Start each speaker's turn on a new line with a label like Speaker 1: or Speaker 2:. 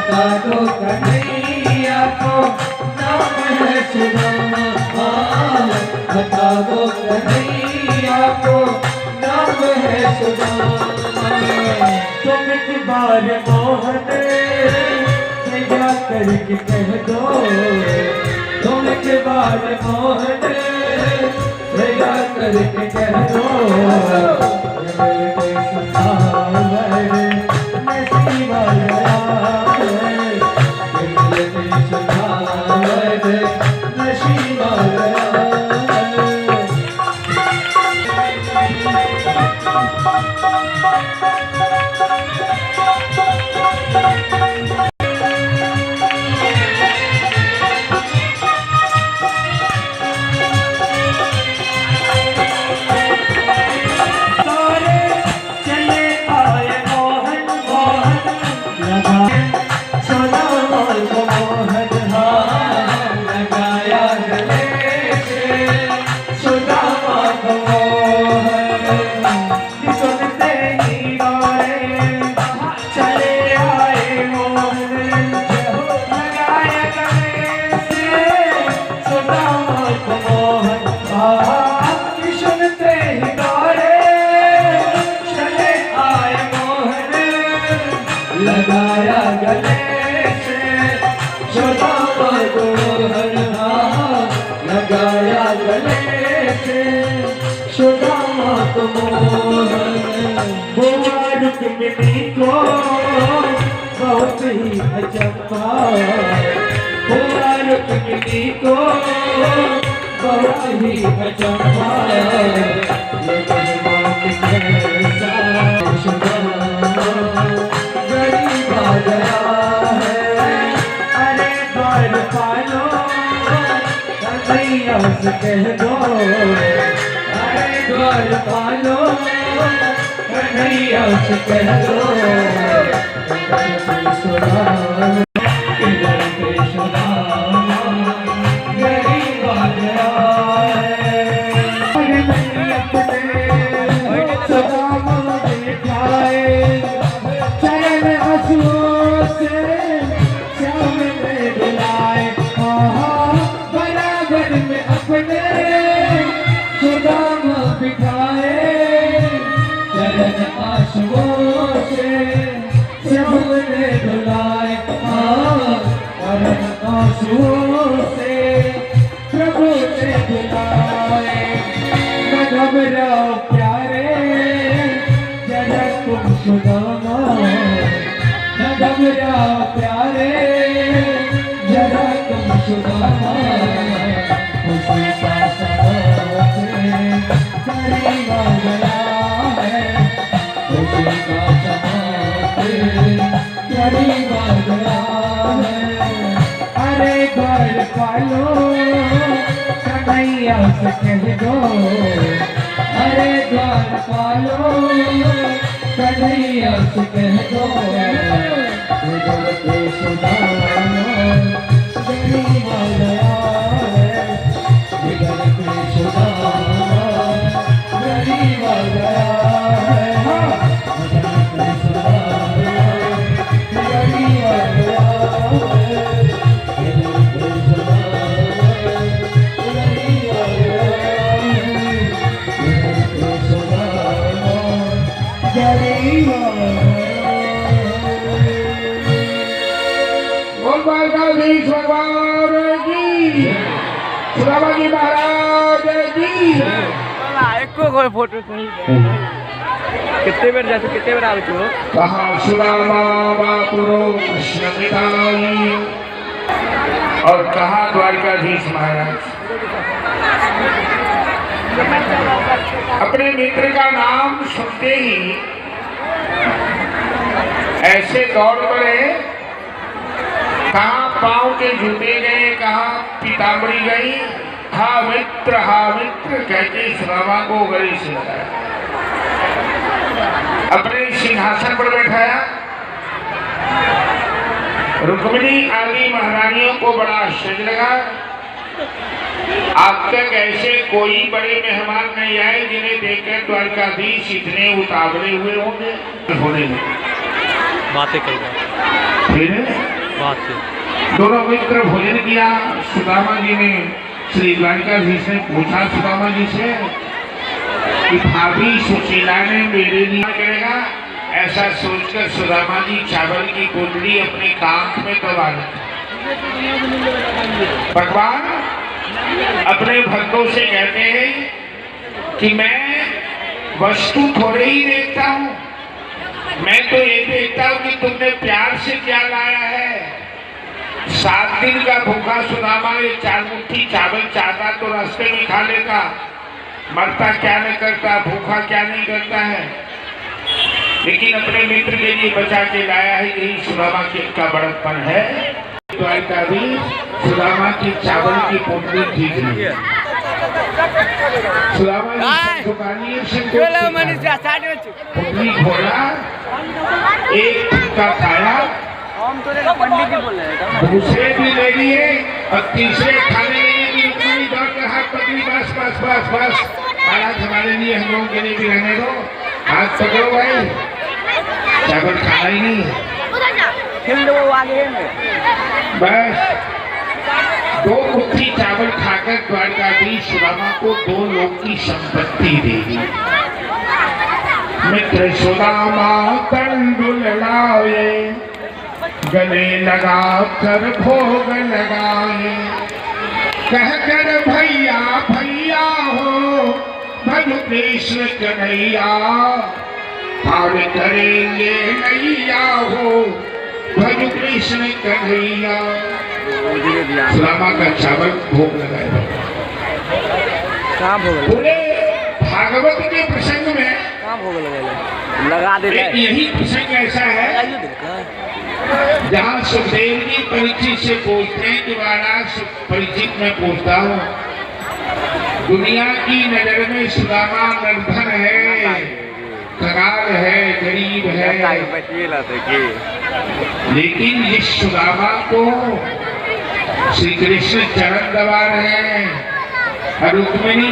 Speaker 1: बता दो कन्हैया को नाम है सुदामा, बता दो कन्हैया को नाम है सुदामा। तुम एक बार मोहन से जा करके कह दो, तुम एक बार मोहन से जा करके कह दो, लगाया गले से सुदामा को हरहा, लगाया गले से सुदामा को मोहन। हुआ रुक्मिणी को बहुत ही अचंभा, हुआ रुक्मिणी को बहुत ही अचंभा, से कह दो, अरे द्वार पालो कन्हैया से कह दो, इधर पे सुदामा गरीब आ गया है। अरे नहीं अपने सुदामा दिखाए, चरण आंसुओं से श्याम में डुलाए, अपने सुदामा बिठाए, चरण आंसुओं से श्याम ने धुलाए, चरण आंसुओं से प्रभु ने धुलाए। न घबराओ प्यारे जरा तुम सुदामा, न घबराओ प्यारे जरा तुम सुदामा, उसी का सवाल करीब आ गया है, उसी का सवाल करीब आ गया है। अरे घर पालो कन्हैया से कह दो, अरे घर पालो कन्हैया से कह दो, उधर पे सुदामा गरीब आ गया है, इधर पे सुदामा गरीब आ गया है, इधर पे सुदामा गरीब आ गया है, इधर पे सुदामा गरीब आ गया है, इधर पे सुदामा गरीब आ गया। बोल बालकाधीश भगवान की, सुदामा जी महाराज जी।
Speaker 2: एको कोई फोटो नहीं कितने बार जाते, कितने बार आवे तू
Speaker 1: कहा सुदामा बापुरो कृष्ण मिताई, और कहा द्वारकाधीश महाराज अपने मित्र का नाम सुनते ही ऐसे दौड़ पड़े, कहाँ पांव के जूते गए, कहाँ पीताम्बरी गई, हा मित्र कहते सुदामा को गले से लगाया, अपने सिंहासन पर बैठाया। रुक्मिणी आदि महारानियों को बड़ा आश्चर्य लगा, अब तक ऐसे कोई बड़े मेहमान नहीं आए जिन्हें देखकर द्वारकाधीश इतने उतावले हुए होंगे। होने
Speaker 2: बातें करेगा।
Speaker 1: फिर
Speaker 2: बात से
Speaker 1: दोनों मित्र भोजन किया। सुदामा जी ने श्री द्वारिकाधीश ने पूछा सुदामा जी से कि भाभी सुशीला ने मेरे लिए करेगा। ऐसा सोचकर सुदामा जी चावल की कुंडली अपने कांख में दबा ली। भगवान अपने भक्तों से कहते हैं कि मैं वस्तु थोड़े ही देखता हूँ, मैं तो ये देखता हूँ कि तुमने प्यार से क्या लाया है। 7 दिन का भूखा सुदामा ये 4 मुट्ठी चावल चाहता तो रास्ते में खा लेता, मरता क्या नहीं करता, भूखा क्या नहीं करता है, लेकिन अपने मित्र के लिए बचा के लाया है। यही सुदामा का बड़प्पन है। द्वारिकाधीश सुदामा की चावल की पोटली ठीक नहीं। सुदामा जी दुकानी से पोटली खोला, एक फुल्का खाया,
Speaker 2: पंडित जी बोल रहे हैं
Speaker 1: दूसरे भी ले लिए और तीसरे खाने की डॉक्टर हाथ पकड़ी। बस बस बस बस महाराज हमारे लिए, हम लोगों के लिए भी रहने दो, हाथ पकड़ो भाई, चावल खाना ही नहीं।
Speaker 2: फिर वो आगे में
Speaker 1: बस 2 मुट्ठी चावल खाकर द्वारकाधीश सुदामा को 2 लोग की संपत्ति देगी। मित्र सुदामा तंडुल लाए, गले लगा कर भोग लगाए, कहकर भैया भैया हो भज कृष्ण कन्हैया, पार करेंगे नैया हो भज कृष्ण कन्हैया। सुदामा का चावल भोग लगाया।
Speaker 2: कहाँ भोग
Speaker 1: पूरे भागवत के प्रसंग में
Speaker 2: कहाँ भोग लगा देते
Speaker 1: एक यही प्रसंग ऐसा है जहाँ सुखदेव जी परीक्षित से पूछते हैं कि महाराज परीक्षित में पूछता हूँ, दुनिया की नजर में सुदामा निर्धन है, कंगाल है, गरीब है, लेकिन इस सुदामा को श्री कृष्ण चरण दबा रहे हैं, रुक्मिणी